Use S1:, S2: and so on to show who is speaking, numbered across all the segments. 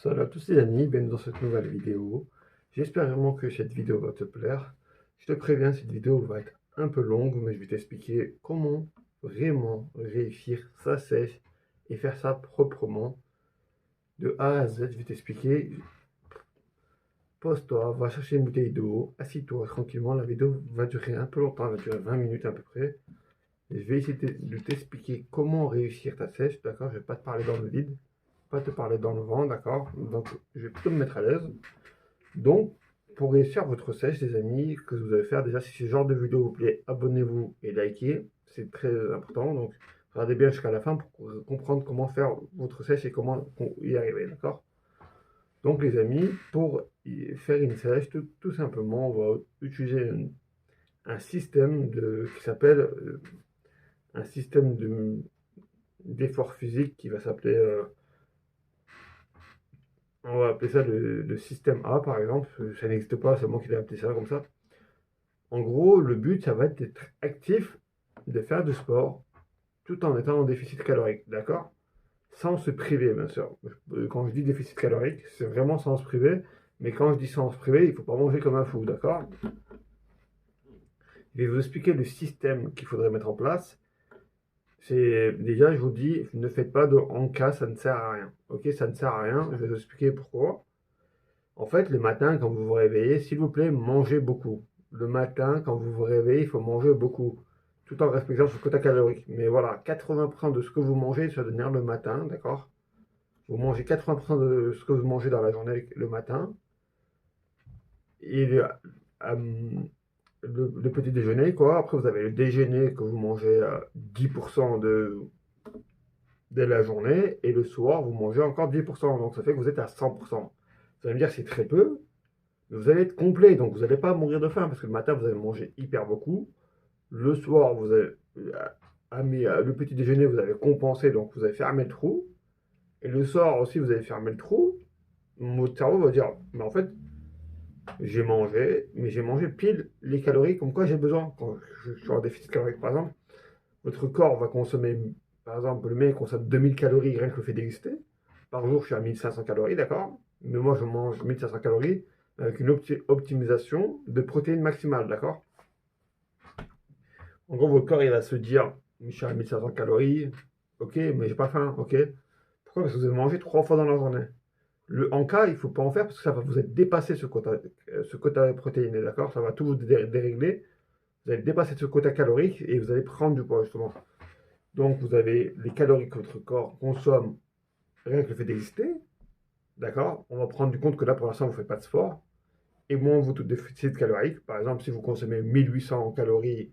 S1: Salut à tous les amis, bienvenue dans cette nouvelle vidéo. J'espère vraiment que cette vidéo va te plaire. Je te préviens, cette vidéo va être un peu longue, mais je vais t'expliquer comment vraiment réussir sa sèche et faire ça proprement de A à Z. Je vais t'expliquer. Pose-toi, va chercher une bouteille d'eau, assis-toi tranquillement. La vidéo va durer un peu longtemps, elle va durer 20 minutes à peu près. Et je vais essayer de t'expliquer comment réussir ta sèche, d'accord? Je vais pas te parler dans le vide, pas te parler dans le vent, d'accord? Donc, je vais plutôt me mettre à l'aise. Donc, pour réussir votre sèche, les amis, que vous allez faire, déjà, si ce genre de vidéo vous plaît, abonnez-vous et likez. C'est très important. Donc, regardez bien jusqu'à la fin pour comprendre comment faire votre sèche et comment y arriver, d'accord? Donc, les amis, pour faire une sèche, tout simplement, on va utiliser un système qui s'appelle un système d'effort physique qui va s'appeler on va appeler ça le système A, par exemple. Ça n'existe pas, c'est moi qui l'ai appelé ça comme ça. En gros, le but, ça va être d'être actif, de faire du sport, tout en étant en déficit calorique, d'accord? Sans se priver, bien sûr. Quand je dis déficit calorique, c'est vraiment sans se priver. Mais quand je dis sans se priver, il ne faut pas manger comme un fou, d'accord? Je vais vous expliquer le système qu'il faudrait mettre en place. C'est déjà, je vous dis, ne faites pas de en cas, ça ne sert à rien. Ok, ça ne sert à rien. Je vais vous expliquer pourquoi. En fait, le matin, quand vous vous réveillez, s'il vous plaît, mangez beaucoup. Le matin, quand vous vous réveillez, il faut manger beaucoup, tout en respectant ce quota calorique. Mais voilà, 80% de ce que vous mangez, ça doit venir le matin, d'accord? Vous mangez 80% de ce que vous mangez dans la journée le matin. Et le petit déjeuner, quoi. Après, vous avez le déjeuner que vous mangez à 10% de la journée. Et le soir, vous mangez encore 10%. Donc, ça fait que vous êtes à 100%. Ça veut me dire que c'est très peu. Vous allez être complet, donc vous n'allez pas mourir de faim parce que le matin vous allez manger hyper beaucoup. Le soir, vous avez le petit déjeuner, vous avez compensé, donc vous avez fermé le trou. Et le soir aussi, vous avez fermé le trou. Votre cerveau va dire, mais en fait, j'ai mangé, mais j'ai mangé pile les calories comme quoi j'ai besoin. Quand je suis en déficit calorique, par exemple, votre corps va consommer, par exemple, le mec consomme 2000 calories rien que le fait d'exister. Par jour, je suis à 1500 calories, d'accord? Mais moi, je mange 1500 calories avec une optimisation de protéines maximales, d'accord? En gros, votre corps, il va se dire, je suis à 1500 calories, ok, mais j'ai pas faim, ok? Pourquoi? Parce que vous avez mangé 3 fois dans la journée. En cas, il ne faut pas en faire parce que ça va vous être dépassé ce quota protéiné, d'accord? Ça va tout vous dérégler. Vous allez dépasser ce quota calorique et vous allez prendre du poids, justement. Donc, vous avez les calories que votre corps consomme rien que le fait d'exister, d'accord? On va prendre du compte que là, pour l'instant, vous ne faites pas de sport. Et moins votre déficit calorique. Par exemple, si vous consommez 1800 calories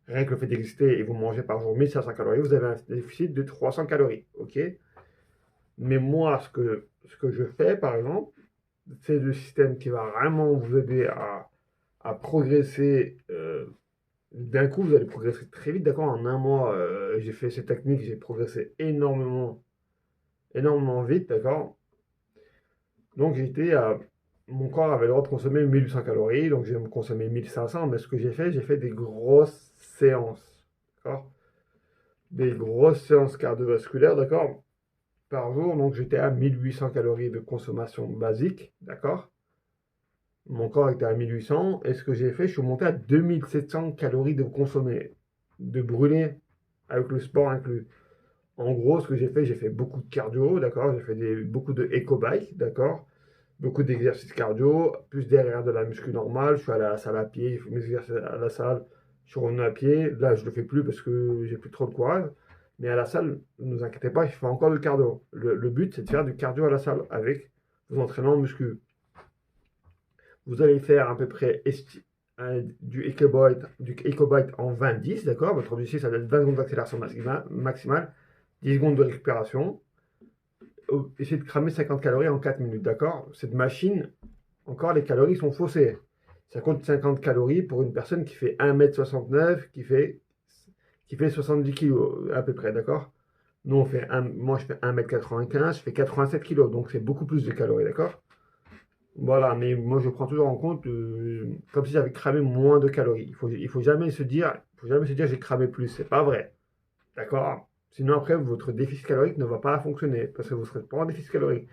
S1: rien que le fait d'exister et vous mangez par jour 1500 calories, vous avez un déficit de 300 calories, ok? Mais moi, ce que je fais, par exemple, c'est le système qui va vraiment vous aider à progresser. D'un coup, vous allez progresser très vite, d'accord? En un mois, j'ai fait cette technique, j'ai progressé énormément, énormément vite, d'accord? Donc j'étais à... Mon corps avait le droit de consommer 1800 calories, donc j'ai consommé 1500, mais ce que j'ai fait des grosses séances, d'accord? Des grosses séances cardiovasculaires, d'accord? Par jour, donc j'étais à 1800 calories de consommation basique, d'accord? Mon corps était à 1800, et ce que j'ai fait, je suis monté à 2700 calories de consommer, de brûler, avec le sport inclus. En gros, ce que j'ai fait beaucoup de cardio, d'accord? J'ai fait beaucoup de éco-bike, d'accord? Beaucoup d'exercices cardio, plus derrière de la muscu normale. Je suis allé à la salle à pied, je fais mes exercices à la salle, je suis revenu à pied. Là, je ne le fais plus parce que j'ai plus trop de courage. Mais à la salle, ne vous inquiétez pas, je fais encore du cardio. Le but, c'est de faire du cardio à la salle avec vos entraînements en muscu. Vous allez faire à peu près du EcoBite en 20-10, d'accord? Votre objectif, ça va être 20 secondes d'accélération maximale, 10 secondes de récupération. Essayez de cramer 50 calories en 4 minutes, d'accord? Cette machine, encore, les calories sont faussées. Ça compte 50 calories pour une personne qui fait 1m69, qui fait 70 kg à peu près, d'accord? Nous, moi, je fais 1m95, je fais 87 kg, donc c'est beaucoup plus de calories, d'accord? Voilà, mais moi, je prends toujours en compte comme si j'avais cramé moins de calories. Il faut jamais se dire, j'ai cramé plus, c'est pas vrai, d'accord? Sinon, après, votre déficit calorique ne va pas fonctionner parce que vous ne serez pas en déficit calorique.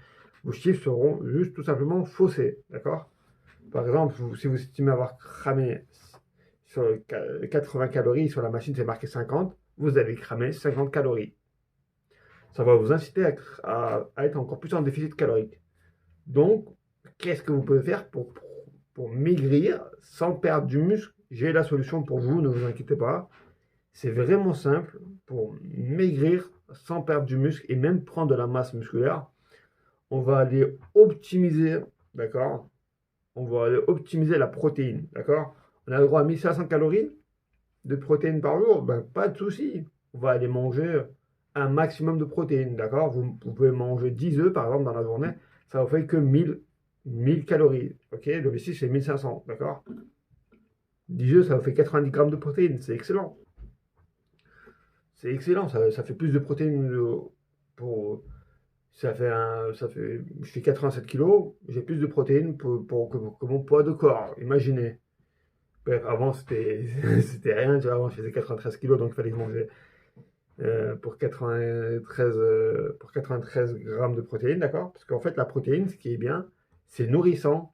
S1: vos chiffres seront juste tout simplement faussés, d'accord? Par exemple, si vous estimez avoir cramé sur 80 calories, sur la machine c'est marqué 50, vous avez cramé 50 calories. Ça va vous inciter à être encore plus en déficit calorique. Donc, qu'est-ce que vous pouvez faire pour maigrir sans perdre du muscle? J'ai la solution pour vous, ne vous inquiétez pas. C'est vraiment simple pour maigrir sans perdre du muscle et même prendre de la masse musculaire. On va aller optimiser, d'accord? On va aller optimiser la protéine, d'accord? On a le droit à 1500 calories de protéines par jour, ben, pas de souci. On va aller manger un maximum de protéines, d'accord? Vous pouvez manger 10 œufs par exemple dans la journée, ça vous fait que 1000 calories, ok? L'objectif c'est 1500, d'accord? 10 œufs ça vous fait 90 grammes de protéines, c'est excellent. C'est excellent, ça fait plus de protéines pour. Je fais 87 kilos, j'ai plus de protéines que mon poids de corps, imaginez. Bref, avant c'était c'était rien, tu vois, avant je faisais 93 kilos, donc il fallait que je mangeais pour 93 grammes de protéines, d'accord? Parce qu'en fait la protéine, ce qui est bien, c'est nourrissant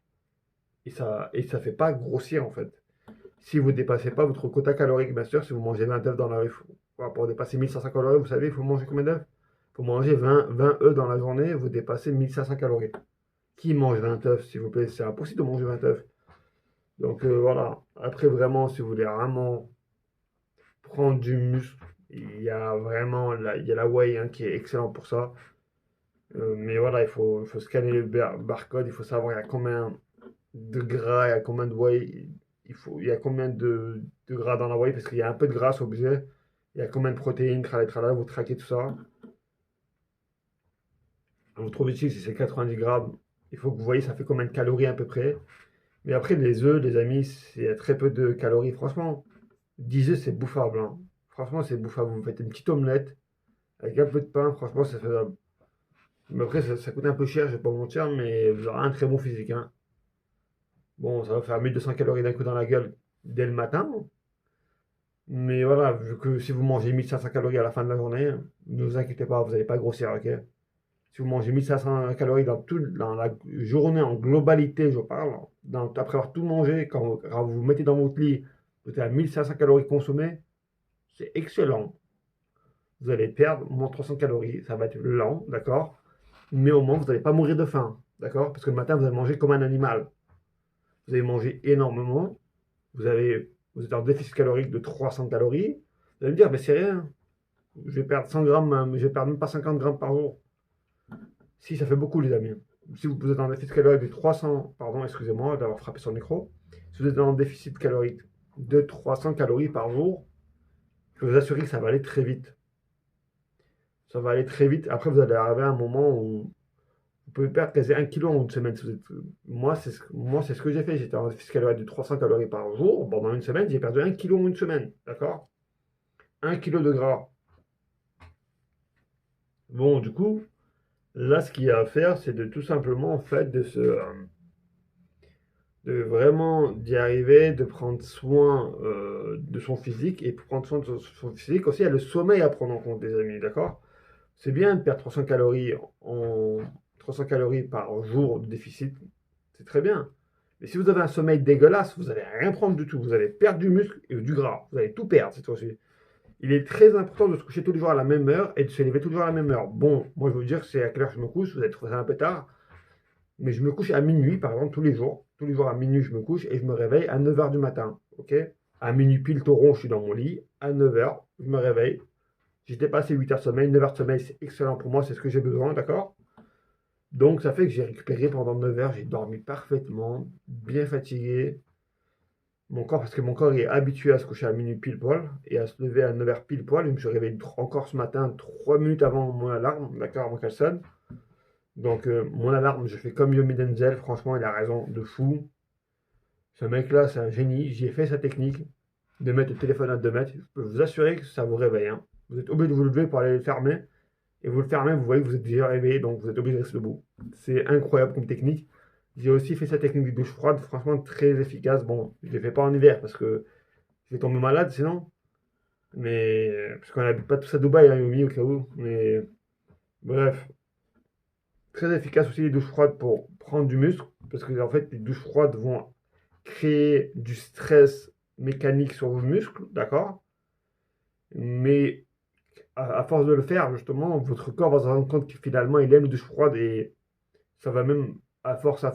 S1: et ça fait pas grossir en fait. Si vous dépassez pas votre quota calorique, bien sûr, si vous mangez 20 œufs dans la rue, pour dépasser 1500 calories, vous savez, il faut manger combien d'œufs? Il faut manger 20 œufs dans la journée, vous dépassez 1500 calories. Qui mange 20 œufs, s'il vous plaît? C'est impossible de manger 20 œufs. Donc voilà. Après, vraiment, si vous voulez vraiment prendre du muscle, il y a vraiment il y a la whey hein, qui est excellent pour ça. Mais voilà, il faut scanner le barcode, il faut savoir il y a combien de gras, il y a combien de whey, il y a combien de gras dans la whey, parce qu'il y a un peu de gras, c'est obligé. Il y a combien de protéines, tralala, vous traquez tout ça. Votre objectif, si c'est 90 grammes, il faut que vous voyez ça fait combien de calories à peu près. Mais après, les œufs, les amis, c'est très peu de calories. Franchement, 10 œufs, c'est bouffable, hein. Franchement, c'est bouffable. Vous faites une petite omelette avec un peu de pain, franchement, c'est faisable. Mais après, ça coûte un peu cher, je vais pas vous mentir, mais vous aurez un très bon physique, hein. Bon, ça va faire 1200 calories d'un coup dans la gueule dès le matin. Mais voilà, vu que si vous mangez 1500 calories à la fin de la journée, ne vous inquiétez pas, vous n'allez pas grossir, ok? Si vous mangez 1500 calories dans la journée en globalité, je parle, après avoir tout mangé, quand vous vous mettez dans votre lit, vous êtes à 1500 calories consommées, c'est excellent. Vous allez perdre moins 300 calories, ça va être lent, d'accord? Mais au moins, vous n'allez pas mourir de faim, d'accord? Parce que le matin, vous allez manger comme un animal. Vous allez manger énormément, vous êtes en déficit calorique de 300 calories. Vous allez me dire, mais c'est rien, je vais perdre 100 grammes, je vais perdre même pas 50 grammes par jour. Si, ça fait beaucoup, les amis. Si vous êtes en déficit calorique de 300, pardon, excusez-moi d'avoir frappé sur le micro. Si vous êtes en déficit calorique de 300 calories par jour, je peux vous assurer que ça va aller très vite. Ça va aller très vite. Après, vous allez arriver à un moment où vous pouvez perdre quasi 1 kg en une semaine. Moi, c'est ce que j'ai fait. J'étais en déficit calorique de 300 calories par jour. Pendant une semaine, j'ai perdu 1 kg en une semaine. D'accord? 1 kg de gras. Bon, du coup, là, ce qu'il y a à faire, c'est de tout simplement, en fait, de vraiment d'y arriver, de prendre soin de son physique. Et pour prendre soin de son physique aussi, il y a le sommeil à prendre en compte, les amis, d'accord? C'est bien de perdre 300 calories par jour de déficit, c'est très bien. Mais si vous avez un sommeil dégueulasse, vous n'allez rien prendre du tout. Vous allez perdre du muscle et du gras. Vous allez tout perdre cette fois-ci. Il est très important de se coucher tous les jours à la même heure et de se lever tous les jours à la même heure. Bon, moi je veux vous dire, c'est à quelle heure je me couche. Vous allez trouver ça un peu tard. Mais je me couche à minuit, par exemple, tous les jours. Tous les jours à minuit, je me couche et je me réveille à 9h du matin. Ok? À minuit pile tauron, je suis dans mon lit. À 9h, je me réveille. J'ai dépassé 8 heures de sommeil. 9 heures de sommeil, c'est excellent pour moi, c'est ce que j'ai besoin, d'accord? Donc ça fait que j'ai récupéré pendant 9 heures, j'ai dormi parfaitement, bien fatigué. Parce que mon corps est habitué à se coucher à minuit pile poil et à se lever à 9 heures pile poil. Je me suis réveillé encore ce matin, 3 minutes avant mon alarme, d'accord, avant qu'elle sonne. Donc mon alarme, je fais comme Yomi Denzel, franchement il a raison de fou. Ce mec-là, c'est un génie, j'ai fait sa technique de mettre le téléphone à 2 mètres. Je peux vous assurer que ça vous réveille, hein. Vous êtes obligé de vous lever pour aller le fermer. Et vous le fermez, vous voyez que vous êtes déjà réveillé, donc vous êtes obligé de rester debout. C'est incroyable comme technique. J'ai aussi fait cette technique de douche froide, franchement très efficace. Bon, je ne l'ai fait pas en hiver parce que je vais tomber malade sinon. Mais parce qu'on n'habite pas tous à Dubaï, hein, Yomi, au cas où. Mais bref. Très efficace aussi les douches froides pour prendre du muscle, parce que en fait, les douches froides vont créer du stress mécanique sur vos muscles, d'accord? Mais à force de le faire, justement, votre corps va se rendre compte que finalement, il aime les douches froides et ça va même, à force,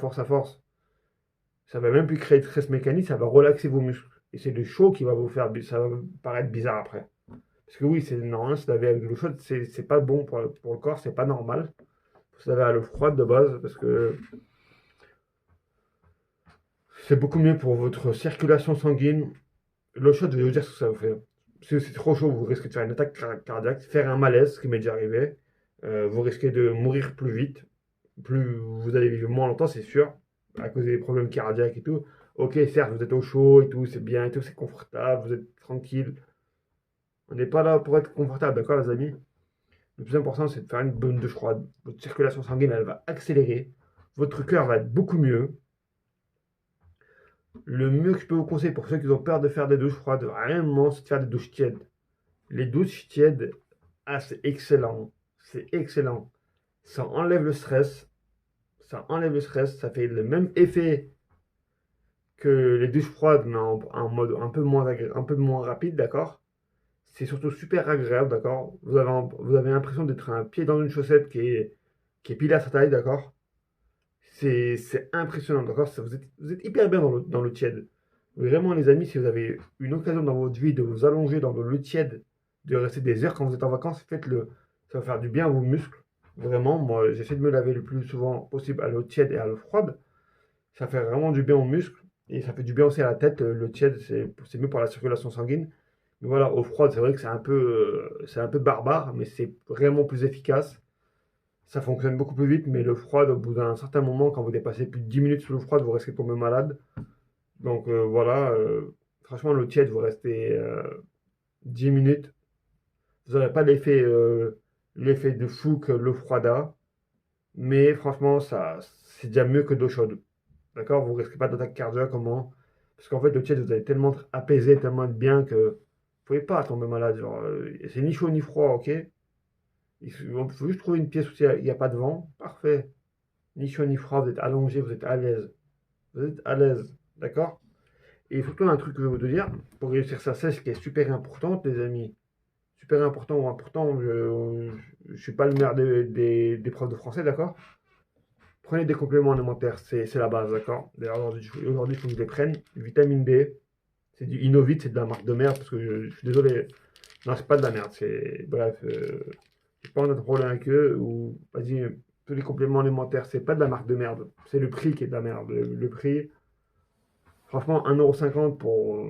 S1: ça va même plus créer de stress mécanique, ça va relaxer vos muscles. Et c'est le chaud qui va vous faire, ça va vous paraître bizarre après. Parce que oui, c'est normal, se laver avec de l'eau chaude, c'est pas bon pour le corps, c'est pas normal. Faut se laver à l'eau froide de base, parce que c'est beaucoup mieux pour votre circulation sanguine. L'eau chaude, je vais vous dire ce que ça vous fait. Si c'est trop chaud, vous risquez de faire une attaque cardiaque, faire un malaise, ce qui m'est déjà arrivé. Vous risquez de mourir plus vite. Plus vous allez vivre moins longtemps, c'est sûr, à cause des problèmes cardiaques et tout. Ok, certes, vous êtes au chaud et tout, c'est bien et tout, c'est confortable, vous êtes tranquille. On n'est pas là pour être confortable, d'accord, les amis? Le plus important, c'est de faire une bonne douche froide. Votre circulation sanguine, elle va accélérer. Votre cœur va être beaucoup mieux. Le mieux que je peux vous conseiller pour ceux qui ont peur de faire des douches froides, vraiment, c'est de faire des douches tièdes. Les douches tièdes, ah, c'est excellent. C'est excellent. Ça enlève le stress. Ça enlève le stress. Ça fait le même effet que les douches froides, mais en mode un peu moins rapide, d'accord? C'est surtout super agréable, d'accord? Vous avez l'impression d'être un pied dans une chaussette qui est pile à sa taille, d'accord? C'est impressionnant, d'accord? Vous êtes hyper bien dans l'eau tiède. Vraiment, les amis, si vous avez une occasion dans votre vie de vous allonger dans de l'eau tiède, de rester des heures quand vous êtes en vacances, faites-le. Ça va faire du bien à vos muscles. Vraiment, moi, j'essaie de me laver le plus souvent possible à l'eau tiède et à l'eau froide. Ça fait vraiment du bien aux muscles et ça fait du bien aussi à la tête. L'eau tiède, c'est mieux pour la circulation sanguine. Mais voilà, eau froide, c'est vrai que c'est un peu barbare, mais c'est vraiment plus efficace. Ça fonctionne beaucoup plus vite, mais le froid, au bout d'un certain moment, quand vous dépassez plus de 10 minutes sous l'eau froide, vous risquez de tomber malade. Donc voilà, franchement, l'eau tiède, vous restez 10 minutes. Vous n'aurez pas l'effet de fou que l'eau froide a, mais franchement, c'est déjà mieux que d'eau chaude. D'accord? Vous risquez pas d'attaque cardiaque, comment? Parce qu'en fait, l'eau tiède, vous allez tellement être apaisé, tellement être bien que vous pouvez pas tomber malade. Genre, c'est ni chaud ni froid, ok? Faut juste trouver une pièce où il n'y a pas de vent. Parfait. Ni chaud ni froid, vous êtes allongé, vous êtes à l'aise. Vous êtes à l'aise. D'accord? Et surtout, un truc que je veux vous dire, pour réussir sa sèche qui est super importante, les amis. Super important ou important, je suis pas le meilleur des profs de français, d'accord? Prenez des compléments alimentaires, c'est la base, d'accord? D'ailleurs, aujourd'hui, il faut que je les prenne. Vitamine D, c'est du Innovit, c'est de la marque de merde, parce que je suis désolé. Non, c'est pas de la merde, c'est. Bref, j'ai pas de problème avec eux, ou. Vas-y, tous les compléments alimentaires, c'est pas de la marque de merde. C'est le prix qui est de la merde. Le prix, franchement, 1,50 € pour.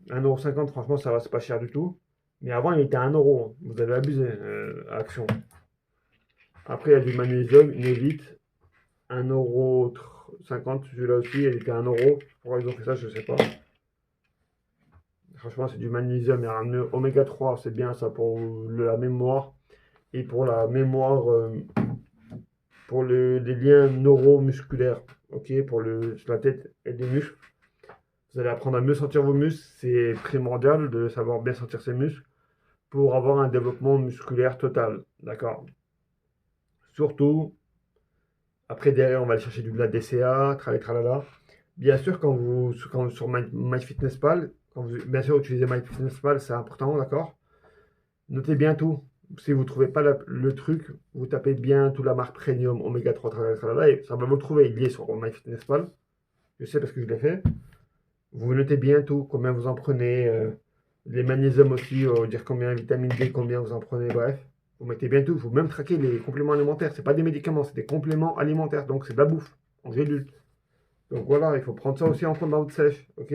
S1: 1,50 €, franchement, ça va, c'est pas cher du tout. Mais avant, il était à 1 €. Vous avez abusé, Action. Après, il y a du magnésium, Innovit, 1,50 €. Celui-là aussi, il était à 1 €. Pourquoi ils ont fait ça, je sais pas. Franchement, c'est du magnésium. Il y a un oméga 3, c'est bien ça pour la mémoire. Et pour la mémoire, pour les liens neuromusculaires, ok, pour la tête et les muscles. Vous allez apprendre à mieux sentir vos muscles. C'est primordial de savoir bien sentir ses muscles pour avoir un développement musculaire total. D'accord? Surtout, après, derrière, on va aller chercher de la DCA, tralala. Bien sûr, sur MyFitnessPal, quand vous, bien sûr, utilisez MyFitnessPal, c'est important, d'accord? Notez bien tout. Si vous ne trouvez pas le truc, vous tapez bien tout la marque Premium, Oméga 3, tralala, tralala, et ça va vous le trouver. Il est sur MyFitnessPal. Je sais parce que je l'ai fait. Vous notez bien tout, combien vous en prenez, les magnésiums aussi, dire combien, vitamine D, combien vous en prenez, bref. Vous mettez bien tout. Vous même traquer les compléments alimentaires. C'est pas des médicaments, c'est des compléments alimentaires. Donc c'est de la bouffe en gélule. Donc voilà, il faut prendre ça aussi en compte dans votre sèche, ok?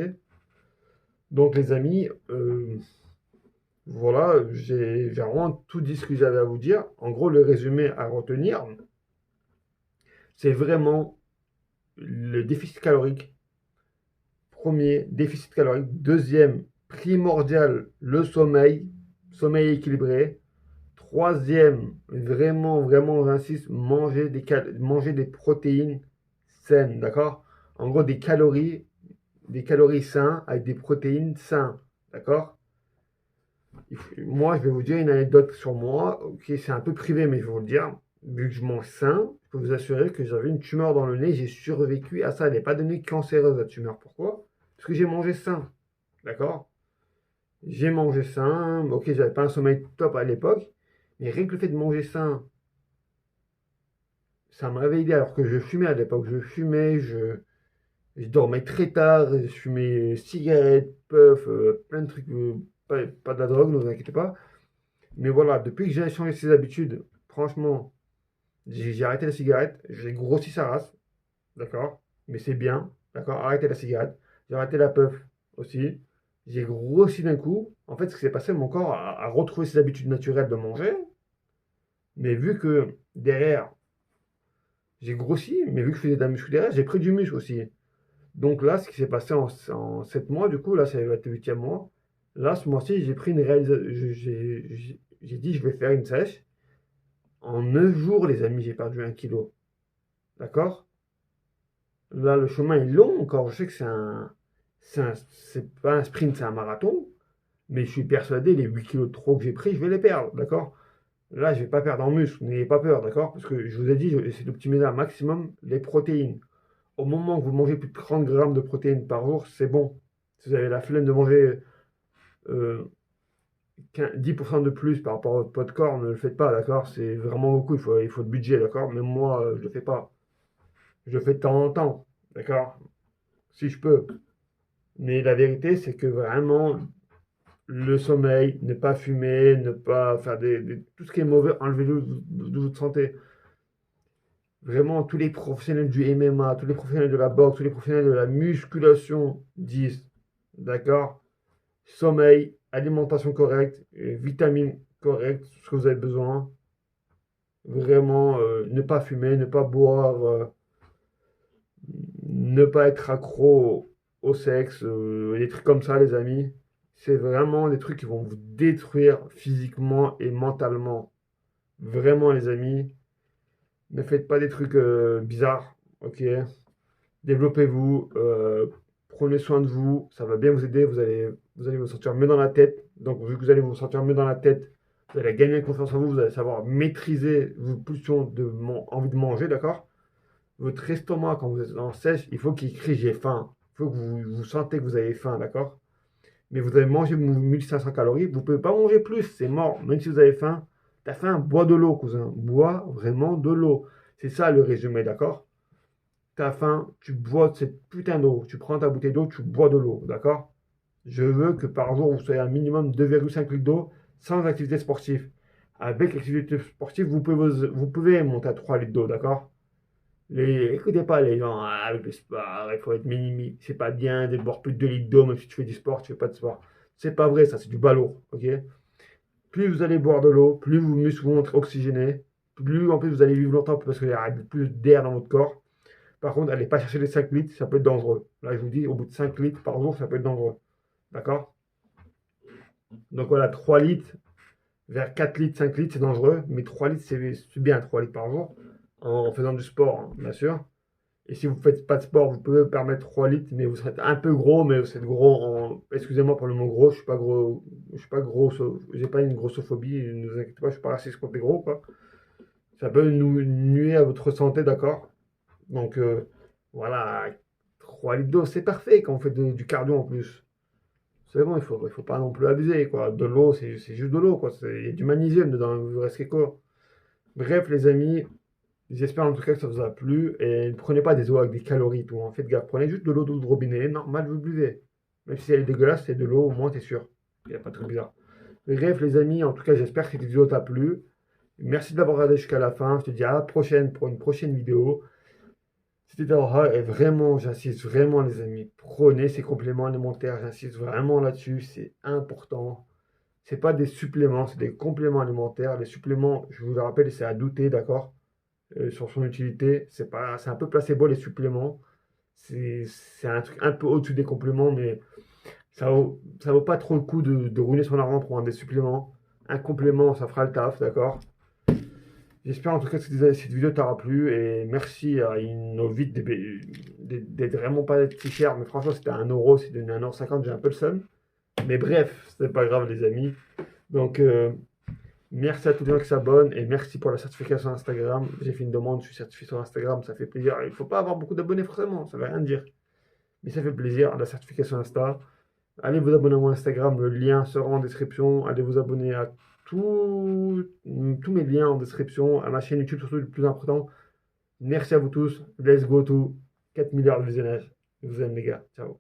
S1: Donc les amis, voilà, j'ai vraiment tout dit ce que j'avais à vous dire. En gros, le résumé à retenir, c'est vraiment le déficit calorique. Premier, déficit calorique. Deuxième, primordial, le sommeil, sommeil équilibré. Troisième, vraiment, vraiment, j'insiste, manger des protéines saines, d'accord? En gros, des calories saines avec des protéines saines, d'accord? Moi, je vais vous dire une anecdote sur moi, ok, c'est un peu privé, mais je vais vous le dire. vu que je mange sain, je peux vous assurer que j'avais une tumeur dans le nez, j'ai survécu à ça. Elle n'est pas devenue cancéreuse, la tumeur. Pourquoi? Parce que j'ai mangé sain. D'accord? J'ai mangé sain. Ok, j'avais pas un sommeil top à l'époque, mais rien que le fait de manger sain, ça m'avait aidé alors que je fumais à l'époque. Je fumais, je dormais très tard, je fumais cigarettes, puff, plein de trucs, pas de la drogue, ne vous inquiétez pas. Mais voilà, depuis que j'ai changé ces habitudes, franchement, j'ai arrêté la cigarette, j'ai grossi sa race, d'accord? Mais c'est bien, d'accord? Arrêtez la cigarette. J'ai arrêté la puff aussi. J'ai grossi d'un coup. En fait, ce qui s'est passé, mon corps a retrouvé ses habitudes naturelles de manger. Mais vu que derrière, j'ai grossi, mais vu que je faisais de la muscu derrière, j'ai pris du muscle aussi. Donc là, ce qui s'est passé en 7 mois, du coup, là, ça va être le 8e mois. Là, ce mois-ci, j'ai pris une réalisation. J'ai dit, je vais faire une sèche. En 9 jours, les amis, j'ai perdu 1 kilo. D'accord? Là, le chemin est long encore. Je sais que c'est pas un sprint, c'est un marathon. Mais je suis persuadé, les 8 kilos de trop que j'ai pris, je vais les perdre. D'accord? Là, je vais pas perdre en muscle. N'ayez pas peur. D'accord? Parce que je vous ai dit, j'essaie d'optimiser un maximum les protéines. Au moment où vous mangez plus de 30 grammes de protéines par jour, c'est bon. Si vous avez la flemme de manger euh, 10% de plus par rapport à votre poids de corps, ne le faites pas, d'accord? C'est vraiment beaucoup, il faut de budget, d'accord? Même moi, je ne le fais pas. Je le fais de temps en temps, d'accord? Si je peux. Mais la vérité, c'est que vraiment, le sommeil, ne pas fumer, ne pas faire tout ce qui est mauvais, enlevez-le de votre santé. Vraiment, tous les professionnels du MMA, tous les professionnels de la boxe, tous les professionnels de la musculation disent, d'accord? Sommeil, alimentation correcte, vitamines correctes, ce que vous avez besoin. Vraiment, ne pas fumer, ne pas boire, ne pas être accro au sexe, des trucs comme ça, les amis. C'est vraiment des trucs qui vont vous détruire physiquement et mentalement. Vraiment, les amis, ne faites pas des trucs bizarres, ok? Développez-vous, prenez soin de vous, ça va bien vous aider, vous allez vous sentir mieux dans la tête. Donc, vu que vous allez vous sentir mieux dans la tête, vous allez gagner confiance en vous, vous allez savoir maîtriser vos pulsions envie de manger, d'accord? Votre estomac, quand vous êtes en sèche, il faut qu'il crie j'ai faim. Il faut que vous sentez que vous avez faim, d'accord? Mais vous avez mangé 1500 calories, vous ne pouvez pas manger plus, c'est mort. Même si vous avez faim, t'as faim, bois de l'eau, cousin. Bois vraiment de l'eau. C'est ça le résumé, d'accord? T'as faim, tu bois de cette putain d'eau. Tu prends ta bouteille d'eau, tu bois de l'eau, d'accord? Je veux que par jour, vous soyez un minimum 2,5 litres d'eau sans activité sportive. Avec l'activité sportive, vous pouvez monter à 3 litres d'eau, d'accord? Écoutez pas les gens, ah, avec le sport, il faut être minimi. C'est pas bien de boire plus de 2 litres d'eau, même si tu fais du sport, tu fais pas de sport. C'est pas vrai, ça, c'est du ballot, ok? Plus vous allez boire de l'eau, plus vos muscles vont être oxygénés, plus en plus vous allez vivre longtemps parce qu'il y aura plus d'air dans votre corps. Par contre, allez pas chercher les 5 litres, ça peut être dangereux. Là, je vous dis, au bout de 5 litres par jour, ça peut être dangereux. D'accord? Donc voilà, 3 litres vers 4 litres, 5 litres, c'est dangereux. Mais 3 litres, c'est bien, 3 litres par jour. En faisant du sport, hein, bien sûr. Et si vous ne faites pas de sport, vous pouvez vous permettre 3 litres, mais vous serez un peu gros, mais vous êtes gros Excusez-moi pour le mot gros, je suis pas gros, je suis pas gros, j'ai pas une grossophobie, ne vous inquiétez pas, je suis pas raciste contre les gros, quoi. Ça peut nous nuire à votre santé, d'accord? Donc voilà, 3 litres d'eau, c'est parfait quand on fait du cardio en plus. C'est bon, il faut pas non plus abuser, quoi. De l'eau, c'est juste de l'eau, quoi. Il y a du magnésium dedans, vous restez quoi. Bref, les amis, j'espère en tout cas que ça vous a plu. Et ne prenez pas des eaux avec des calories, tout, hein. Faites gaffe, prenez juste de l'eau de robinet, normal, vous buvez. Même si elle est dégueulasse, c'est de l'eau, au moins t'es sûr. Il n'y a pas de truc bizarre. Bref, les amis, en tout cas, j'espère que cette vidéo t'a plu. Merci d'avoir regardé jusqu'à la fin. Je te dis à la prochaine pour une prochaine vidéo. C'était Talha et vraiment, j'insiste vraiment les amis, prenez ces compléments alimentaires, j'insiste vraiment là-dessus, c'est important. C'est pas des suppléments, c'est des compléments alimentaires. Les suppléments, je vous le rappelle, c'est à douter, d'accord, sur son utilité. C'est un peu placebo les suppléments. C'est un truc un peu au-dessus des compléments, mais ça vaut pas trop le coup de ruiner son argent pour un des suppléments. Un complément, ça fera le taf, d'accord. J'espère en tout cas que cette vidéo t'aura plu et merci à Innovit d'être vraiment pas si cher, mais franchement c'était 1 euro, c'est devenu 1,50 €, j'ai un peu le seum. Mais bref, c'est pas grave les amis. Donc Merci à tous les gens qui s'abonnent et merci pour la certification Instagram. J'ai fait une demande, je suis certifié sur Instagram, ça fait plaisir. Il ne faut pas avoir beaucoup d'abonnés forcément, ça ne veut rien dire. Mais ça fait plaisir, la certification Insta. Allez vous abonner à mon Instagram, le lien sera en description. Allez vous abonner à tous mes liens en description, à ma chaîne YouTube surtout le plus important. Merci à vous tous. Let's go to 4 milliards de visionnages. Je vous aime les gars. Ciao.